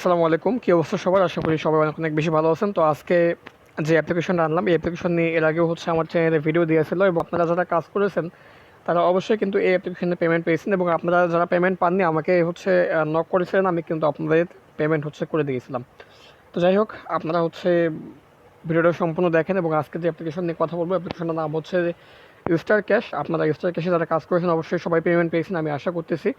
আসসালামু আলাইকুম। কী অবস্থা সবার? আশা করি সবাই অনেক অনেক বেশি ভালো আছেন। তো আজকে যে অ্যাপ্লিকেশনটা আনলাম, এই অ্যাপ্লিকেশন নিয়ে এর আগেও আমার চ্যানেলে ভিডিও দিয়েছিল এবং আপনারা যারা কাজ করেছেন তারা অবশ্যই কিন্তু এই অ্যাপ্লিকেশনে পেমেন্ট পেয়েছেন এবং আপনারা যারা পেমেন্ট পাননি আমাকে নক করেছিলেন, আমি কিন্তু আপনাদের পেমেন্ট করে দিয়েছিলাম। তো যাই হোক, আপনারা ভিডিওটা সম্পূর্ণ দেখেন এবং আজকে যে অ্যাপ্লিকেশন নিয়ে কথা বলবো, অ্যাপ্লিকেশনের নাম স্টার ক্যাশ। আপনারা স্টার ক্যাশে যারা কাজ করেছেন অবশ্যই সবাই পেমেন্ট পেয়েছেন, আমি আশা করতেছি।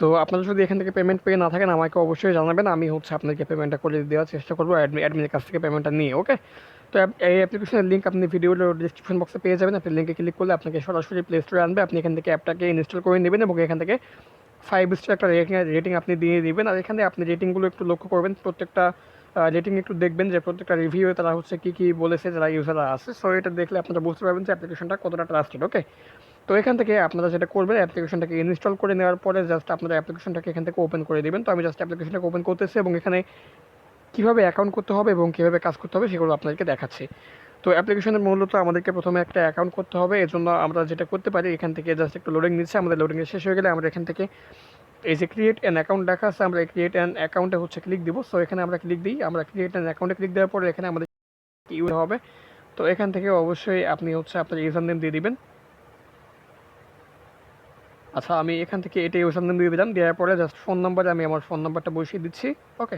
তো আপনারা যদি এখান থেকে পেমেন্ট পেয়ে না থাকেন আমাকে অবশ্যই জানাবেন, আমি আপনাদেরকে পেমেন্টটা করে দেওয়ার চেষ্টা করবো অ্যাডমিনের কাছ থেকে পেমেন্টটা নিয়ে। ওকে, তো এই অ্যাপ্লিকেশনের লিঙ্ক আপনি ভিডিওর ডিসক্রিপশন বক্সে পেয়ে যাবেন। আপনি লিঙ্কে ক্লিক করলে আপনাকে সরাসরি প্লে স্টোরে আনবে। আপনি এখান থেকে অ্যাপটাকে ইনস্টল করে নেবেন এবং এখান থেকে 5 স্টার একটা রেটিং আপনি দিয়ে দিবেন। আর এখানে আপনি রেটিংগুলো একটু লক্ষ্য করবেন, প্রত্যেকটা রেটিং একটু দেখবেন যে প্রত্যেকটা রিভিউ তারা কী বলেছে যারা ইউজাররা আছে। সো এটা দেখলে আপনারা বুঝতে পারবেন যে অ্যাপ্লিকেশনটা কতটা ট্রাস্টেড। ওকে, তো এখান থেকে আপনারা যেটা করবেন, অ্যাপ্লিকেশনটাকে ইনস্টল করে নেওয়ার পরে জাস্ট আপনারা অ্যাপ্লিকেশনটাকে এখান থেকে ওপেন করে দেবেন। তো আমি জাস্ট অ্যাপ্লিকেশনটাকে ওপেন করতেছি এবং এখানে কীভাবে অ্যাকাউন্ট করতে হবে এবং কীভাবে কাজ করতে হবে সেগুলো আপনাদেরকে দেখাচ্ছি। তো অ্যাপ্লিকেশনের মূলত আমাদেরকে প্রথমে একটা অ্যাকাউন্ট করতে হবে। এজন্য আমরা যেটা করতে পারি, এখান থেকে জাস্ট একটু লোডিং নিচ্ছে, আমাদের লোডিং শেষ হয়ে গেলে আমরা এখান থেকে এই যে ক্রিয়েট অ্যান অ্যাকাউন্ট দেখা আছে, আমরা এই ক্রিয়েট অ্যান অ্যাকাউন্টে ক্লিক দিব। সো এখানে আমরা ক্লিক দিই, আমরা ক্রিয়েট অ্যান অ্যাকাউন্টে ক্লিক দেওয়ার পরে এখানে আমাদের ইউজ হবে। তো এখান থেকে অবশ্যই আপনি আপনার ইউজার নেম দিয়ে দিবেন। আচ্ছা, আমি এখান থেকে এটা ইউজার নেম দিয়ে দিলাম। দেওয়ার পরে জাস্ট ফোন নাম্বারে আমি আমার ফোন নাম্বারটা বসিয়ে দিচ্ছি। ওকে,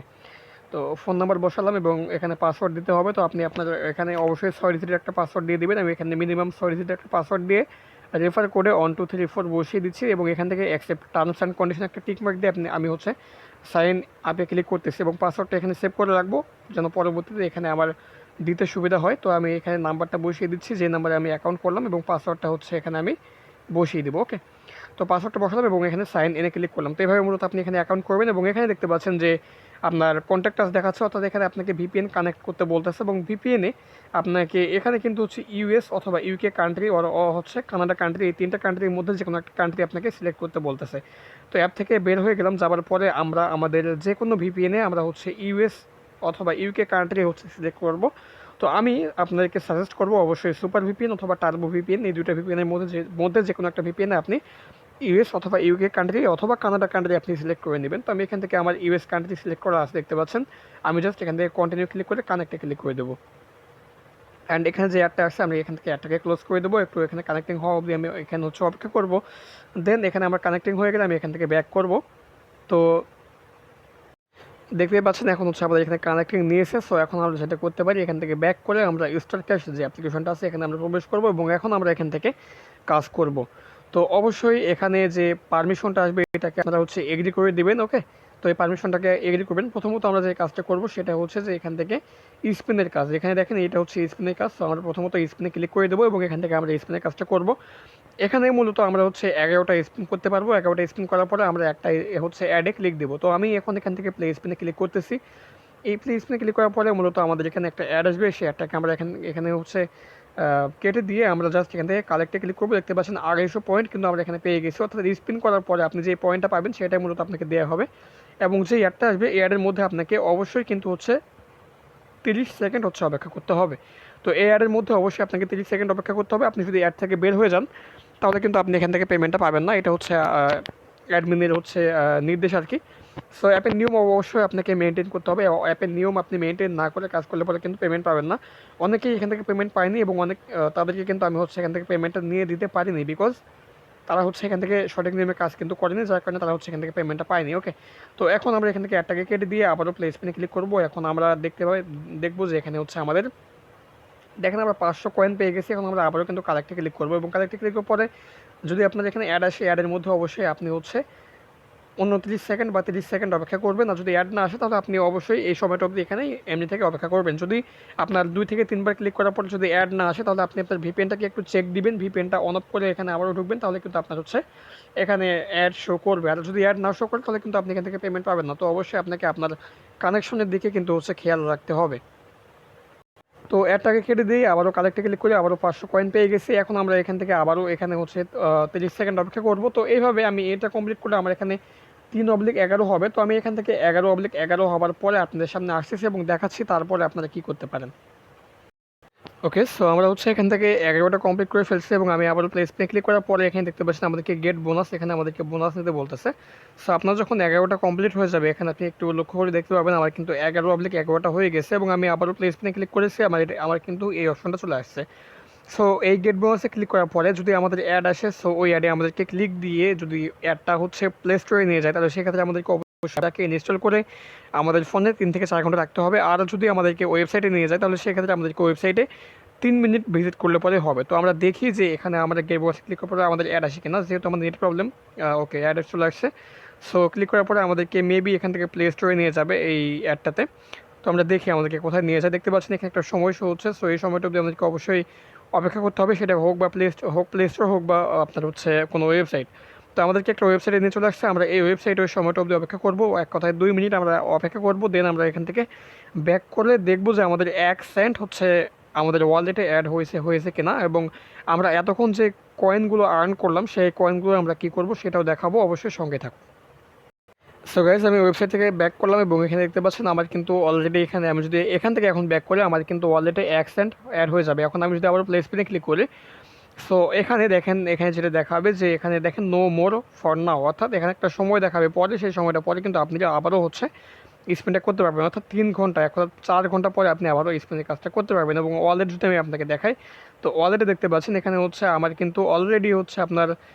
তো ফোন নাম্বার বসালাম এবং এখানে পাসওয়ার্ড দিতে হবে। তো আপনি আপনার এখানে অবশ্যই 6 ডিজিটের একটা পাসওয়ার্ড দিয়ে দিবেন। আমি এখানে মিনিমাম 6 ডিজিটের একটা পাসওয়ার্ড দিয়ে রেফার কোডে 1 2 3 4 বসিয়ে দিচ্ছি এবং এখান থেকে অ্যাকসেপ্ট টার্মস অ্যান্ড কন্ডিশন একটা টিক মার্ক দিয়ে আমি সাইন আপে ক্লিক করতেছি এবং পাসওয়ার্ডটা এখানে সেভ করে রাখবো যেন পরবর্তীতে এখানে আমার দিতে সুবিধা হয়। তো আমি এখানে নাম্বারটা বসিয়ে দিচ্ছি যে নাম্বারে আমি অ্যাকাউন্ট করলাম এবং পাসওয়ার্ডটা এখানে আমি বসিয়ে দেবো। ওকে, তো পাসওয়ার্ডটা বসালাম এবং এখানে সাইন ইনে ক্লিক করলাম। তো এভাবে মূলত আপনি এখানে অ্যাকাউন্ট করবেন এবং এখানে দেখতে পাচ্ছেন যে আপনার কন্ট্যাক্ট আস দেখাচ্ছে, অর্থাৎ এখানে আপনাকে ভিপিএন কানেক্ট করতে বলতেছে এবং ভিপিএনে আপনাকে এখানে কিন্তু ইউএস অথবা ইউকে কান্ট্রি কানাডা কান্ট্রি, এই 3টা কান্ট্রির মধ্যে যে কোনো একটা কান্ট্রি আপনাকে সিলেক্ট করতে বলতেছে। তো অ্যাপ থেকে বের হয়ে গেলাম, যাওয়ার পরে আমরা আমাদের যে কোনো ভিপিএনে আমরা ইউএস অথবা ইউকে কান্ট্রি সিলেক্ট করব। তো আমি আপনাদেরকে সাজেস্ট করব অবশ্যই সুপার ভিপিএন অথবা টার্বো ভিপিএন, এই দুটো ভিপিএনের মধ্যে যে কোনো একটা ভিপিএনে আপনি ইউএস অথবা ইউকে কান্ট্রি অথবা কানাডা কান্ট্রি আপনি সিলেক্ট করে নেবেন। তো আমি এখান থেকে আমার ইউএস কান্ট্রি সিলেক্ট করা আছে, দেখতে পাচ্ছেন। আমি জাস্ট এখান থেকে কন্টিনিউ ক্লিক করে কানেক্টে ক্লিক করে দেবো। অ্যান্ড এখানে যে অ্যাডটা আছে আমি এখান থেকে অ্যাডটাকে ক্লোজ করে দেবো। একটু এখানে কানেক্টিং হওয়া অবধি আমি এখানে অপেক্ষা করবো। দেন এখানে আমার কানেক্টিং হয়ে গেলে আমি এখান থেকে ব্যাক করব। তো দেখতে পাচ্ছেন এখন আমাদের এখানে কানেক্টিং নিয়েছে। সো এখন আমরা যেটা করতে পারি, এখান থেকে ব্যাক করে আমরা স্টার ক্যাশ যে অ্যাপ্লিকেশনটা আছে এখানে আমরা প্রবেশ করব এবং এখন আমরা এখান থেকে কাজ করব। তো অবশ্যই এখানে যে পারমিশনটা আসবে এটাকে আপনারা এগ্রি করে দিবেন। ওকে, তো এই পারমিশনটাকে এগ্রি করবেন। প্রথমত আমরা যে কাজটা করব সেটা যে এখান থেকে স্পিনের কাজ, এখানে দেখেন এটা স্পিনের কাজ। তো আমরা প্রথমত স্পিনে ক্লিক করে দেবো এবং এখান থেকে আমরা স্পিনের কাজটা করব। এখানে মূলত আমরা 11টা স্পিন করতে পারবো। 11টা স্পিন করার পরে আমরা একটা অ্যাডে ক্লিক দেবো। তো আমি এখন এখান থেকে প্লে স্পিনে ক্লিক করতেছি। এই প্লে স্পিনে ক্লিক করার পরে মূলত আমাদের এখানে একটা অ্যাড আসবে। সেই অ্যাডটাকে আমরা এখানে কেটে দিয়ে আমরা জাস্ট এখান থেকে কালেক্টে ক্লিক করবো। দেখতে পাচ্ছেন 250 পয়েন্ট কিন্তু আমরা এখানে পেয়ে গেছি, অর্থাৎ স্পিন করার পরে আপনি যে পয়েন্টটা পাবেন সেটাই মূলত আপনাকে দেওয়া হবে এবং যে অ্যাডটা আসবে এই অ্যাডের মধ্যে আপনাকে অবশ্যই কিন্তু 30 সেকেন্ড অপেক্ষা করতে হবে। তো এই অ্যাডের মধ্যে অবশ্যই আপনাকে 30 সেকেন্ড অপেক্ষা করতে হবে। আপনি যদি অ্যাড থেকে বের হয়ে যান তাহলে কিন্তু আপনি এখান থেকে পেমেন্টটা পাবেন না। এটা অ্যাডমিনের নির্দেশ আর কি। সো অ্যাপের নিয়ম অবশ্যই আপনাকে মেনটেন করতে হবে। অ্যাপের নিয়ম আপনি মেনটেন না করে কাজ করলে পরে কিন্তু পেমেন্ট পাবেন না। অনেকেই এখান থেকে পেমেন্ট পায়নি এবং তাদেরকে কিন্তু আমি এখান থেকে পেমেন্টটা নিয়ে দিতে পারিনি, বিকজ তারা এখান থেকে সঠিক নিয়মে কাজ কিন্তু করেনি, যার কারণে তারা এখান থেকে পেমেন্টটা পায়নি। ওকে, তো এখন আমরা এখান থেকে অ্যাডটাকে কেটে দিয়ে আবারও প্লে স্পিনে ক্লিক করবো। এখন আমরা দেখবো যে এখানে আমাদের দেখেন আমরা 500 কয়েন পেয়ে গেছি। এখন আমরা আবারও কিন্তু কালেক্টে ক্লিক করবো এবং কালেক্টে ক্লিক করার পরে যদি আপনার এখানে অ্যাড আসে, অ্যাডের মধ্যে অবশ্যই আপনি 29 সেকেন্ড বা 30 সেকেন্ড অপেক্ষা করবেন। আর যদি অ্যাড না আসে তাহলে আপনি অবশ্যই এই সময়টা অবধি এখানে এমনি থেকে অপেক্ষা করবেন। যদি আপনার 2 থেকে 3 বার ক্লিক করার পর যদি অ্যাড না আসে তাহলে আপনি আপনার ভিপিএনটাকে একটু চেক দিবেন, ভিপিএনটা অন অফ করে এখানে আবারও ঢুকবেন, তাহলে কিন্তু আপনার এখানে অ্যাড শো করবে। আর যদি অ্যাড না শো করে তাহলে কিন্তু আপনি এখান থেকে পেমেন্ট পাবেন না। তো অবশ্যই আপনাকে আপনার কানেকশনের দিকে কিন্তু খেয়াল রাখতে হবে। তো অ্যাডটাকে কেটে দিয়ে আবারও কালেক্টে ক্লিক করে আবারও 500 কয়েন পেয়ে গেছি। এখন আমরা এখান থেকে আবারও এখানে 30 সেকেন্ড অপেক্ষা করব। তো এইভাবে আমি এটা কমপ্লিট করলে আমার এখানে 3/11 হবে। তো আমি এখান থেকে 11/11 হওয়ার পরে আপনাদের সামনে আসতেছি এবং দেখাচ্ছি তারপরে আপনারা কি করতে পারেন। ওকে, সো আমরা হচ্ছে এখান থেকে 11টা কমপ্লিট করে ফেলছি এবং আমি আবারও প্লে স্প্রে ক্লিক করার পরে এখানে দেখতে পাচ্ছেন আমাদেরকে গেট বোনাস, এখানে আমাদেরকে বোনাস নিতে বলতেছে। সো আপনার যখন 11টা কমপ্লিট হয়ে যাবে এখানে আপনি একটু লক্ষ্য করে দেখতে পাবেন আমার কিন্তু 11/11টা হয়ে গেছে এবং আমি আবারও প্লে স্প্রে ক্লিক করেছি, আমার কিন্তু এই অপশনটা চলে আসছে। সো এই গেট বোনাসে ক্লিক করার পরে যদি আমাদের অ্যাড আসে, সো ওই অ্যাডে আমাদেরকে ক্লিক দিয়ে যদি অ্যাডটা হচ্ছে প্লে স্টোরে নিয়ে যায় তাহলে সেক্ষেত্রে আমাদেরকে অবশ্যই তাকে ইনস্টল করে আমাদের ফোনে 3 থেকে 4 ঘন্টা রাখতে হবে। আর যদি আমাদেরকে ওয়েবসাইটে নিয়ে যায় তাহলে সেক্ষেত্রে আমাদেরকে ওয়েবসাইটে 3 মিনিট ভিজিট করলে পরে হবে। তো আমরা দেখি যে এখানে আমাদের গেট বোনাসে ক্লিক করার পরে আমাদের অ্যাড আসে কিনা, যেহেতু আমাদের নেট প্রবলেম। ওকে, অ্যাড চলে আসছে। সো ক্লিক করার পরে আমাদেরকে মেবি এখান থেকে প্লে স্টোরে নিয়ে যাবে এই অ্যাডটাতে। তো আমরা দেখি আমাদেরকে কোথায় নিয়ে যায়। দেখতে পাচ্ছেন এখানে একটা সময় শো হচ্ছে। সো এই সময়টা অবধি আমাদেরকে অবশ্যই অপেক্ষা করতে হবে, সেটা হোক বা প্লে স্টোর হোক বা আপনার হচ্ছে কোনো ওয়েবসাইট। তো আমাদেরকে একটা ওয়েবসাইটে নিয়ে চলে আসছে, আমরা এই ওয়েবসাইটে ওই সময়টা অবধি অপেক্ষা করবো, এক কথায় 2 মিনিট আমরা অপেক্ষা করবো। দেন আমরা এখান থেকে ব্যাক করলে দেখবো যে আমাদের 1 সেন্ট হচ্ছে আমাদের ওয়ালেটে অ্যাড হয়েছে কিনা, এবং আমরা এতক্ষণ যে কয়েনগুলো আর্ন করলাম সেই কয়েনগুলো আমরা কী করবো সেটাও দেখাবো, অবশ্যই সঙ্গে থাকুন। সো গাইজ, আমি ওয়েবসাইট থেকে ব্যাক করলাম এবং এখানে দেখতে পাচ্ছেন আমার কিন্তু অলরেডি এখানে আমি যদি এখান থেকে এখন ব্যাক করি আমার কিন্তু ওয়ালেটে 1 সেন্ট অ্যাড হয়ে যাবে। এখন আমি যদি আবার প্লে স্পিনে ক্লিক করি, সো এখানে দেখেন, এখানে যেটা দেখাবে যে এখানে দেখেন নো মোর ফর নাও, অর্থাৎ এখানে একটা সময় দেখাবে পরে, সেই সময়টা পরে কিন্তু আপনি আবারও হচ্ছে স্পিনটা করতে পারবেন, অর্থাৎ 3 ঘন্টা, অর্থাৎ 4 ঘন্টা পরে আপনি আবারও স্পিনের কাজটা করতে পারবেন। এবং ওয়ালেট যদি আমি আপনাকে দেখাই, তো ওয়ালেটে দেখতে পাচ্ছেন এখানে হচ্ছে আমার কিন্তু অলরেডি হচ্ছে আপনার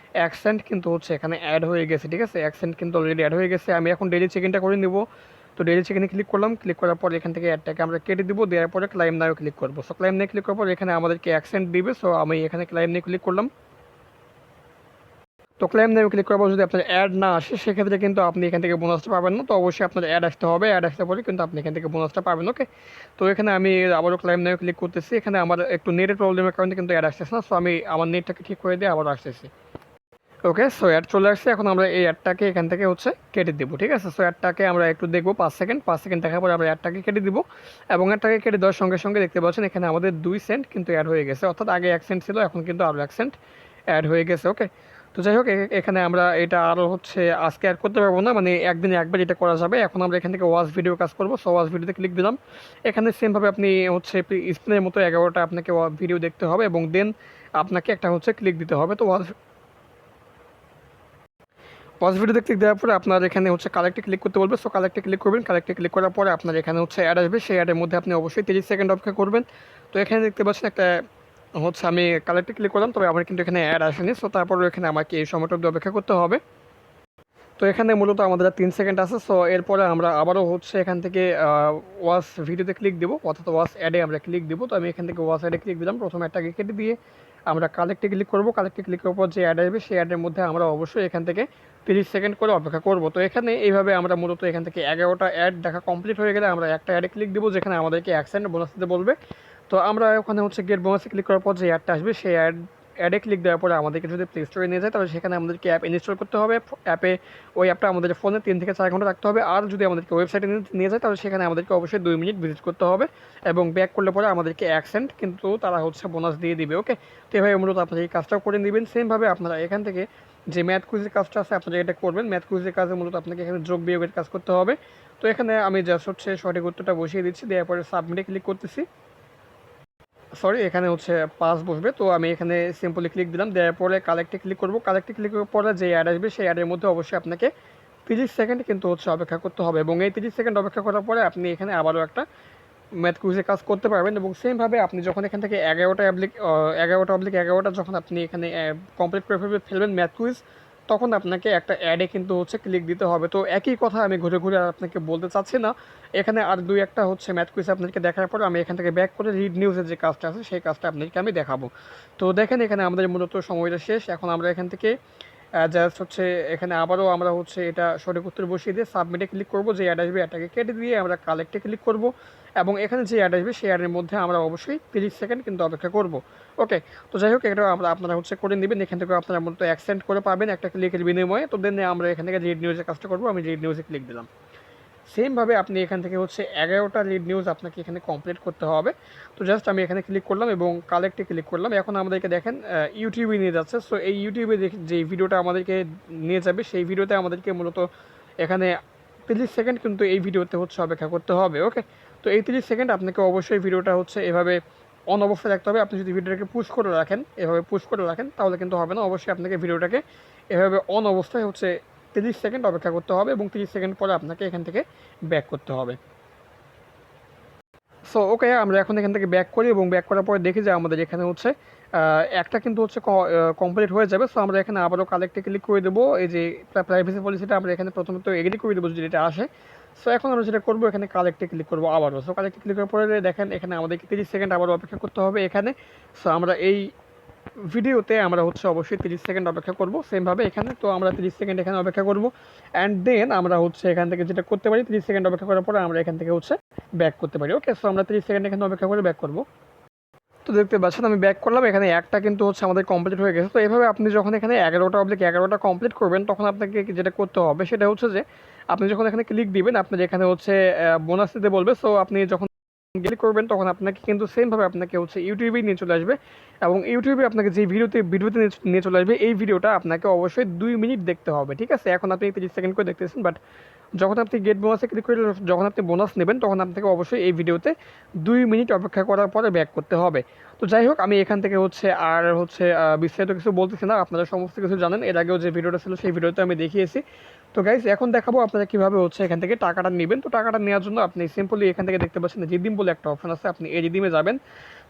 1 সেন্ট কিন্তু হচ্ছে এখানে অ্যাড হয়ে গেছে, ঠিক আছে, 1 সেন্ট কিন্তু অলরেডি অ্যাড হয়ে গেছে। আমি এখন ডেইলি চেক ইনটা করে নিব। তো ডেইলি চেক ইনে ক্লিক করলাম, ক্লিক করার পর এখান থেকে অ্যাডটাকে আমরা কেটে দিব, দেওয়ার পরে ক্লাইম নাও ক্লিক করবো। সো ক্লাইম নিয়ে ক্লিক করার পর এখানে আমাদেরকে 1 সেন্ট দিবে। সো আমি এখানে ক্লাইম নিয়ে ক্লিক করলাম। তো ক্লেম নেমে ক্লিক করার পর যদি আপনার অ্যাড না আসে সেক্ষেত্রে কিন্তু আপনি এখান থেকে বোনাসটা পাবেন না। তো অবশ্যই আপনার অ্যাড আসতে হবে, অ্যাড আসতে পরে কিন্তু আপনি এখান থেকে বোনাসটা পাবেন। ওকে, তো এখানে আমি আবারও ক্লেম নেমে ক্লিক করতেছি। এখানে আমার একটু নেটের প্রবলেমের কারণে কিন্তু অ্যাড আসতেছে না। সো আমি আমার নেটটাকে ঠিক করে দিয়ে আবার আসতেছি। ওকে, সো অ্যাড চলে আসছে। এখন আমরা এই অ্যাডটাকে এখান থেকে হচ্ছে কেটে দেবো, ঠিক আছে। সো অ্যাডটাকে আমরা একটু দেখবো 5 সেকেন্ড দেখার পরে আমরা অ্যাডটাকে কেটে দিব, এবং অ্যাডটাকে কেটে দেওয়ার সঙ্গে সঙ্গে দেখতে পাচ্ছেন এখানে আমাদের 2 সেন্ট কিন্তু অ্যাড হয়ে গেছে, অর্থাৎ আগে 1 সেন্ট ছিল, এখন কিন্তু আরও 1 সেন্ট অ্যাড হয়ে গেছে। ওকে, তো যাই হোক, এখানে আমরা এটা আরও হচ্ছে আজকে অ্যাড করতে পারবো না, মানে একদিনে একবার এটা করা যাবে। এখন আমরা এখান থেকে ওয়াচ ভিডিও কাজ করবো। সো ওয়াচ ভিডিওতে ক্লিক দিলাম। এখানে সেমভাবে আপনি হচ্ছে স্ক্রিনের মতো 11টা আপনাকে ভিডিও দেখতে হবে এবং দেন আপনাকে একটা হচ্ছে ক্লিক দিতে হবে। তো ওয়াচ ভিডিও দেখতে দেওয়ার পরে আপনার এখানে হচ্ছে কালেক্টে ক্লিক করতে বলবে। সো কালেক্টে ক্লিক করবেন, কালেক্টে ক্লিক করার পরে আপনার এখানে হচ্ছে অ্যাড আসবে, সেই অ্যাডের মধ্যে আপনি অবশ্যই 30 সেকেন্ড অপেক্ষা করবেন। তো এখানে দেখতে পাচ্ছেন একটা হচ্ছে আমি কালেক্টে ক্লিক করলাম, তবে আমার কিন্তু এখানে অ্যাড আসেনি। সো তারপরে এখানে আমাকে এই সময়টা অবধি অপেক্ষা করতে হবে। তো এখানে মূলত আমাদের 3 সেকেন্ড আছে। সো এরপরে আমরা আবারও হচ্ছে এখান থেকে ওয়াচ ভিডিওতে ক্লিক দেবো, অর্থাৎ ওয়াচ অ্যাডে আমরা ক্লিক দেবো। তো আমি এখান থেকে ওয়াচ অ্যাডে ক্লিক দিলাম, প্রথমে অ্যাডটাকে কেটে দিয়ে আমরা কালেক্টে ক্লিক করবো। কালেক্টে ক্লিক করার পর যে অ্যাড আসবে সেই অ্যাডের মধ্যে আমরা অবশ্যই এখান থেকে 30 সেকেন্ড করে অপেক্ষা করবো। তো এখানে এইভাবে আমরা মূলত এখান থেকে 11টা অ্যাড দেখা কমপ্লিট হয়ে গেলে আমরা একটা অ্যাডে ক্লিক দেবো, যেখানে আমাদেরকে 1 সেন্ট বোনাস দিতে বলবে। তো আমরা ওখানে হচ্ছে গেট বোনাসে ক্লিক করার পর যে অ্যাডটা আসবে সেই অ্যাডে ক্লিক দেওয়ার পরে আমাদেরকে যদি প্লে স্টোরে নিয়ে যায় তাহলে সেখানে আমাদেরকে অ্যাপ ইনস্টল করতে হবে। অ্যাপে ওই অ্যাপটা আমাদের ফোনে 3 থেকে 4 ঘন্টা রাখতে হবে। আর যদি আমাদেরকে ওয়েবসাইটে নিয়ে যায় তাহলে সেখানে আমাদেরকে অবশ্যই 2 মিনিট ভিজিট করতে হবে, এবং ব্যাক করলে পরে আমাদেরকে 1 সেন্ট কিন্তু তারা হচ্ছে বোনাস দিয়ে দিবে। ওকে, তো এভাবে মূলত আপনারা এই কাজটাও করে নেবেন। সেমভাবে আপনারা এখান থেকে যে ম্যাথ কুইজের কাজটা আছে আপনারা এটা করবেন। ম্যাথ কুইজের কাজে মূলত আপনাকে এখানে যোগ বিয়োগের কাজ করতে হবে। তো এখানে আমি জাস্ট হচ্ছে সঠিক উত্তরটা বসিয়ে দিচ্ছি, দেওয়ার পরে সাবমিটে ক্লিক করতেছি। সরি, এখানে হচ্ছে 5 বসবে। তো আমি এখানে সিম্পলি ক্লিক দিলাম, দেওয়ার পরে কালেক্টে ক্লিক করব। কালেক্টে ক্লিক করার পরে যে অ্যাড আসবে সেই অ্যাডের মধ্যে অবশ্যই আপনাকে 30 সেকেন্ড কিন্তু হচ্ছে অপেক্ষা করতে হবে, এবং এই 30 সেকেন্ড অপেক্ষা করার পরে আপনি এখানে আবারও একটা ম্যাথ কুইজের কাজ করতে পারবেন। এবং সেমভাবে আপনি যখন এখান থেকে 11টা যখন আপনি এখানে কমপ্লিট করে ফেলবেন ম্যাথ কুইজ, তখন আপনাকে একটা অ্যাডে কিন্তু হচ্ছে ক্লিক দিতে হবে। তো একই কথা আমি ঘুরে ঘুরে আর আপনাকে বলতে চাচ্ছি না। এখানে আর 2-1টা হচ্ছে ম্যাথ কুইজ আপনাদেরকে দেখার পরে আমি এখান থেকে ব্যাক করে রিড নিউজের যে কাজটা আছে সেই কাজটা আপনাদেরকে আমি দেখাবো। তো দেখেন এখানে আমাদের মূলত সময়টা শেষ। এখন আমরা এখান থেকে জাস্ট হচ্ছে এখানে আবারও আমরা হচ্ছে এটা সঠিক উত্তর বসিয়ে দিয়ে সাবমিটে ক্লিক করব। যে অ্যাড আসবে অ্যাডটাকে কেটে দিয়ে আমরা কালেক্টে ক্লিক করব, এবং এখানে যে অ্যাড আসবে সেই অ্যাডের মধ্যে আমরা অবশ্যই 30 সেকেন্ড কিন্তু অপেক্ষা করব। ওকে, তো যাই হোক, এটা আপনারা হচ্ছে করে নেবেন। এখান থেকে আপনারা মূলত 1 সেন্ট করে পাবেন একটা ক্লিকের বিনিময়ে। তো দেন আমরা এখান থেকে রিড নিউজের কাজটা করবো। আমি রিড নিউজে ক্লিক দিলাম। সেমভাবে আপনি এখান থেকে হচ্ছে 11টা লিড নিউজ আপনাকে এখানে কমপ্লিট করতে হবে। তো জাস্ট আমি এখানে ক্লিক করলাম এবং কালেক্টে ক্লিক করলাম। এখন আমাদেরকে দেখেন ইউটিউবে নিয়ে যাচ্ছে। সো এই ইউটিউবে যে ভিডিওটা আমাদেরকে নিয়ে যাবে সেই ভিডিওতে আমাদেরকে মূলত এখানে 30 সেকেন্ড কিন্তু এই ভিডিওতে হচ্ছে অপেক্ষা করতে হবে। ওকে, তো এই 30 সেকেন্ড আপনাকে অবশ্যই ভিডিওটা হচ্ছে এভাবে অন অবস্থায় রাখতে হবে। আপনি যদি ভিডিওটাকে পুশ করে রাখেন, এভাবে পুশ করে রাখেন, তাহলে কিন্তু হবে না। অবশ্যই আপনাকে ভিডিওটাকে এভাবে অন অবস্থায় হচ্ছে 30 সেকেন্ড অপেক্ষা করতে হবে এবং 30 সেকেন্ড পরে আপনাকে এখান থেকে ব্যাক করতে হবে। সো ওকে, আমরা এখন এখান থেকে ব্যাক করি এবং ব্যাক করার পরে দেখি যে আমাদের এখানে হচ্ছে একটা কিন্তু হচ্ছে কমপ্লিট হয়ে যাবে। সো আমরা এখানে আবারও কালেক্টে ক্লিক করে দেবো। এই যে প্রাইভেসি পলিসিটা আমরা এখানে প্রথমত এগ্রি করে দেবো যদি এটা আসে। সো এখন আমরা যেটা করবো, এখানে কালেক্টে ক্লিক করবো আবারও। সো কালেক্টে ক্লিক করার পরে দেখেন এখানে আমাদেরকে 30 সেকেন্ড আবারও অপেক্ষা করতে হবে এখানে। সো আমরা এই ভিডিওতে আমরা হচ্ছে অবশ্যই 30 সেকেন্ড অপেক্ষা করব সেমভাবে এখানে। তো আমরা 30 সেকেন্ড এখানে অপেক্ষা করব, অ্যান্ড দেন আমরা হচ্ছে এখান থেকে যেটা করতে পারি, 30 সেকেন্ড অপেক্ষা করার পরে আমরা এখান থেকে হচ্ছে ব্যাক করতে পারি। ওকে, সো আমরা 30 সেকেন্ড এখানে অপেক্ষা করে ব্যাক করব। তো দেখতে পাচ্ছেন আমি ব্যাক করলাম, এখানে একটা কিন্তু হচ্ছে আমাদের কমপ্লিট হয়ে গেছে। তো এভাবে আপনি যখন এখানে 11টা কমপ্লিট করবেন, তখন আপনাকে যেটা করতে হবে সেটা হচ্ছে যে আপনি যখন এখানে ক্লিক দিবেন, আপনার এখানে হচ্ছে বোনাস দিতে বলবে। সো আপনি যখন ক্লিক করবেন তখন আপনাকে কিন্তু সেমভাবে আপনাকে হচ্ছে ইউটিউবেই নিয়ে চলে আসবে, এবং ইউটিউবে আপনাকে যে ভিডিওতে নিয়ে চলে আসবে, এই ভিডিওটা আপনাকে অবশ্যই 2 মিনিট দেখতে হবে। ঠিক আছে, এখন আপনি 30 সেকেন্ড করে দেখতেছেন, বাট যখন আপনি গেট বোনাসে ক্লিক করে যখন আপনি বোনাস নেবেন, তখন আপনাকে অবশ্যই এই ভিডিওতে 2 মিনিট অপেক্ষা করার পরে ব্যাক করতে হবে। তো যাই হোক, আমি এখান থেকে হচ্ছে আর হচ্ছে বিস্তারিত কিছু বলতেছি না, আপনারা সমস্ত কিছু জানেন। এর আগেও যে ভিডিওটা ছিল সেই ভিডিওতে আমি দেখিয়েছি। তো গাইজ, এখন দেখাবো আপনারা কীভাবে হচ্ছে এখান থেকে টাকাটা নেবেন। তো টাকাটা নেওয়ার জন্য আপনি সিম্পলি এখান থেকে দেখতে পাচ্ছেন রিডিম বলে একটা অপশন আছে, আপনি এই রিডিমে যাবেন।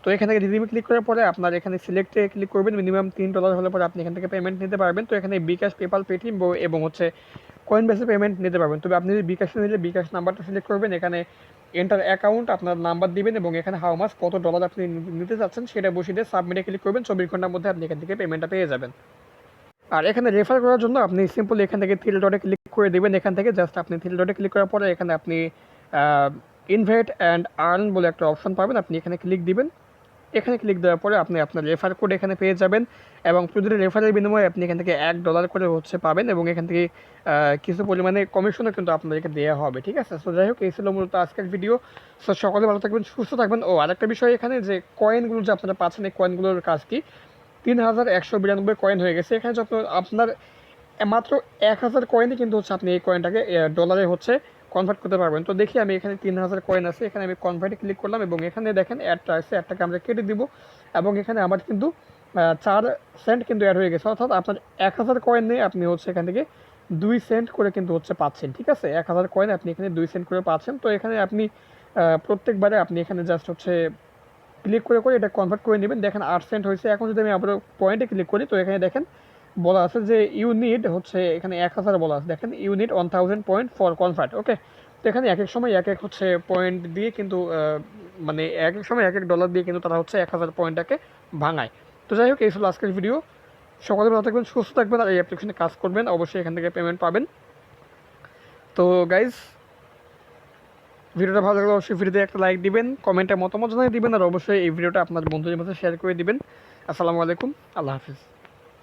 তো এখান থেকে রিডিমে ক্লিক করার পরে আপনার এখানে সিলেক্টে ক্লিক করবেন, মিনিমাম $3 হলে পরে আপনি এখান থেকে পেমেন্ট নিতে পারবেন। তো এখানে বিকাশ, পেপাল, পেটিএম এবং হচ্ছে কয়েনবেসে পেমেন্ট নিতে পারবেন। তবে আপনি যদি বিকাশে নিলে বিকাশ নাম্বারটা সিলেক্ট করবেন, এখানে এন্টার অ্যাকাউন্ট আপনার নাম্বার দিবেন এবং এখানে হাউ মাস, কত ডলার আপনি নিতে চাচ্ছেন সেটা বসিয়ে দিয়ে সাবমিটে ক্লিক করবেন। 24 ঘন্টার মধ্যে আপনি এখান থেকে পেমেন্টটা পেয়ে যাবেন। আর এখানে রেফার করার জন্য আপনি সিম্পলি এখান থেকে থ্রি ডটে ক্লিক করে দেবেন। এখান থেকে জাস্ট আপনি থ্রি ডটে ক্লিক করার পরে এখানে আপনি ইনভাইট অ্যান্ড আর্ন বলে একটা অপশন পাবেন, আপনি এখানে ক্লিক দিবেন। এখানে ক্লিক দেওয়ার পরে আপনি আপনার রেফার কোড এখানে পেয়ে যাবেন, এবং প্রতিটি রেফারের বিনিময়ে আপনি এখান থেকে $1 করে হচ্ছে পাবেন, এবং এখান থেকে কিছু পরিমাণে কমিশনও কিন্তু আপনাদেরকে দেওয়া হবে। ঠিক আছে, সো যাই হোক, এই ছিল মূলত আজকের ভিডিও। সো সকলে ভালো থাকবেন, সুস্থ থাকবেন। ও আরেকটা বিষয়, এখানে যে কয়েনগুলো যে আপনারা পাচ্ছেন, এই কয়েনগুলোর কাজ কি, 3192 কয়েন হয়ে গেছে। এখানে যত আপনার মাত্র 1000 কয়েনই কিন্তু হচ্ছে আপনি এই কয়েনটাকে ডলারে হচ্ছে কনভার্ট করতে পারবেন। তো দেখি আমি এখানে 3000 কয়েন আছে, এখানে আমি কনভার্টে ক্লিক করলাম এবং এখানে দেখেন অ্যাডটা আছে, অ্যাডটাকে আমরা কেটে দিব, এবং এখানে আমার কিন্তু 4 সেন্ট কিন্তু অ্যাড হয়ে গেছে। অর্থাৎ আপনার 1000 কয়েন নিয়ে আপনি হচ্ছে এখান থেকে 2 সেন্ট করে কিন্তু হচ্ছে পাচ্ছেন। ঠিক আছে, 1000 কয়েন আপনি এখানে 2 সেন্ট করে পাচ্ছেন। তো এখানে আপনি প্রত্যেকবারে আপনি এখানে জাস্ট হচ্ছে ক্লিক করে এটা কনভার্ট করে নেবেন। দেখেন 8 সেন্ট হয়েছে। এখন যদি আমি আবার পয়েন্টে ক্লিক করি, তো এখানে দেখেন বলা আছে যে ইউনিট হচ্ছে এখানে 1000 বলা আছে, দেখেন ইউনিট 1000 পয়েন্ট ফর কনভার্ট। ওকে, তো এখানে এক এক সময় এক এক হচ্ছে পয়েন্ট দিয়ে কিন্তু মানে এক এক সময় এক এক ডলার দিয়ে কিন্তু তারা হচ্ছে 1000 পয়েন্টটাকে ভাঙায়। তো যাই হোক, এই ছিল আজকের ভিডিও। সকলে ভালো থাকবেন, সুস্থ থাকবেন, আর এই অ্যাপ্লিকেশনে কাজ করবেন, অবশ্যই এখান থেকে পেমেন্ট পাবেন। তো গাইজ, ভিডিওটা ভালো লাগলে অবশ্যই ভিডিওতে একটা লাইক দিবেন, কমেন্টে মতামত জানিয়ে দিবেন, আর অবশ্যই এই ভিডিওটা আপনার বন্ধুদের মধ্যে শেয়ার করে দিবেন। আসসালামু আলাইকুম, আল্লাহ হাফিজ।